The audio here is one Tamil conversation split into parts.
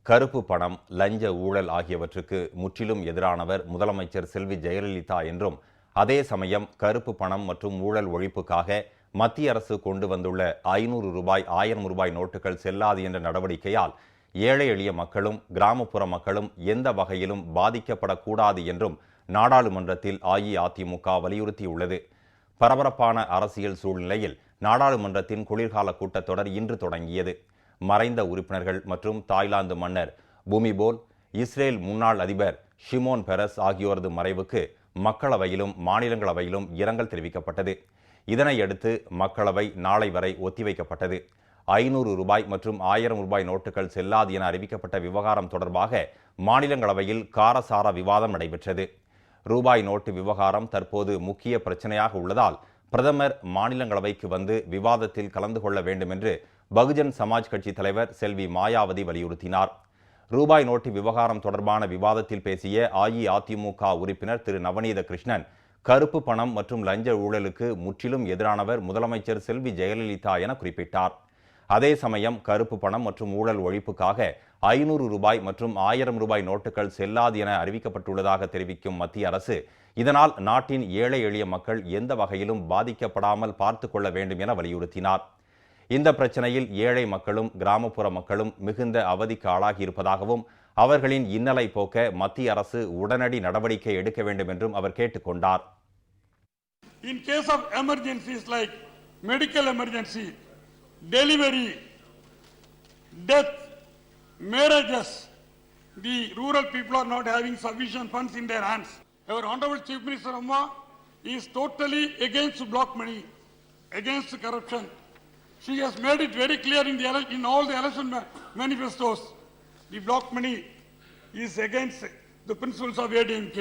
கருப்பு பணம், லஞ்ச ஊழல் ஆகியவற்றுக்கு முற்றிலும் எதிரானவர் முதலமைச்சர் செல்வி ஜெயலலிதா என்றும், அதே சமயம் கருப்பு பணம் மற்றும் ஊழல் ஒழிப்புக்காக மத்திய அரசு கொண்டு வந்துள்ள 500 ரூபாய், 1000 ரூபாய் நோட்டுகள் செல்லாது என்ற நடவடிக்கையால் ஏழை எளிய மக்களும் கிராமப்புற மக்களும் எந்த வகையிலும் பாதிக்கப்படக்கூடாது என்றும் நாடாளுமன்றத்தில் அஇஅதிமுக வலியுறுத்தியுள்ளது. பரபரப்பான அரசியல் சூழ்நிலையில் நாடாளுமன்றத்தின் குளிர்கால கூட்டத்தொடர் இன்று தொடங்கியது. மறைந்த உறுப்பினர்கள் மற்றும் தாய்லாந்து மன்னர் பூமிபோல், இஸ்ரேல் முன்னாள் அதிபர் ஷிமோன் பெரஸ் ஆகியோரது மறைவுக்கு மக்களவையிலும் மாநிலங்களவையிலும் இரங்கல் தெரிவிக்கப்பட்டது. இதனையடுத்து மக்களவை நாளை வரை ஒத்திவைக்கப்பட்டது. 500 ரூபாய் மற்றும் 1000 ரூபாய் நோட்டுகள் செல்லாது என அறிவிக்கப்பட்ட விவகாரம் தொடர்பாக மாநிலங்களவையில் காரசார விவாதம் நடைபெற்றது. ரூபாய் நோட்டு விவகாரம் தற்போது முக்கிய பிரச்சனையாக உள்ளதால் பிரதமர் மாநிலங்களவைக்கு வந்து விவாதத்தில் கலந்து கொள்ள வேண்டும் என்று பகுஜன் சமாஜ் கட்சி தலைவர் செல்வி மாயாவதி வலியுறுத்தினார். ரூபாய் நோட்டு விவகாரம் தொடர்பான விவாதத்தில் பேசிய அஇஅதிமுக உறுப்பினர் திரு நவநீத கிருஷ்ணன், கருப்பு பணம் மற்றும் லஞ்ச ஊழலுக்கு முற்றிலும் எதிரானவர் முதலமைச்சர் செல்வி ஜெயலலிதா என குறிப்பிட்டார். அதே சமயம் கருப்பு பணம் மற்றும் ஊழல் ஒழிப்புக்காக 500 ரூபாய் மற்றும் 1000 ரூபாய் நோட்டுகள் செல்லாது என அறிவிக்கப்பட்டுள்ளதாக தெரிவிக்கும் மத்திய அரசு, இதனால் நாட்டின் ஏழை எளிய மக்கள் எந்த வகையிலும் பாதிக்கப்படாமல் பார்த்து கொள்ள வேண்டும் என வலியுறுத்தினார். இந்த பிரச்சனையில் ஏழை மக்களும் கிராமப்புற மக்களும் மிகுந்த அவதிக்கு ஆளாகி இருப்பதாகவும், அவர்களின் இன்னலை போக்க மத்திய அரசு உடனடி நடவடிக்கை எடுக்க வேண்டும் என்றும் அவர் கேட்டுக்கொண்டார். In case of emergencies like medical emergency, delivery, death, marriages, the rural people are not having sufficient funds in their hands. Our Honorable Chief Minister Amma is totally against block money, against corruption. She has made it very clear in all the election manifestos. The block money is against the principles of ADMK.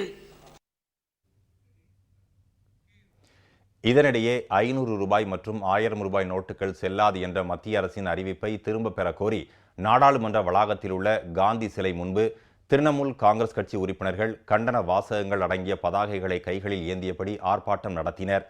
இதனிடையே 500 ரூபாய் மற்றும் 1000 ரூபாய் நோட்டுகள் செல்லாது என்ற மத்திய அரசின் அறிவிப்பை திரும்ப பெற கோரி நாடாளுமன்ற வளாகத்தில் உள்ள காந்தி சிலை முன்பு திரிணாமுல் காங்கிரஸ் கட்சி உறுப்பினர்கள் கண்டன வாசகங்கள் அடங்கிய பதாகைகளை கைகளில் ஏந்தியபடி ஆர்ப்பாட்டம் நடத்தினர்.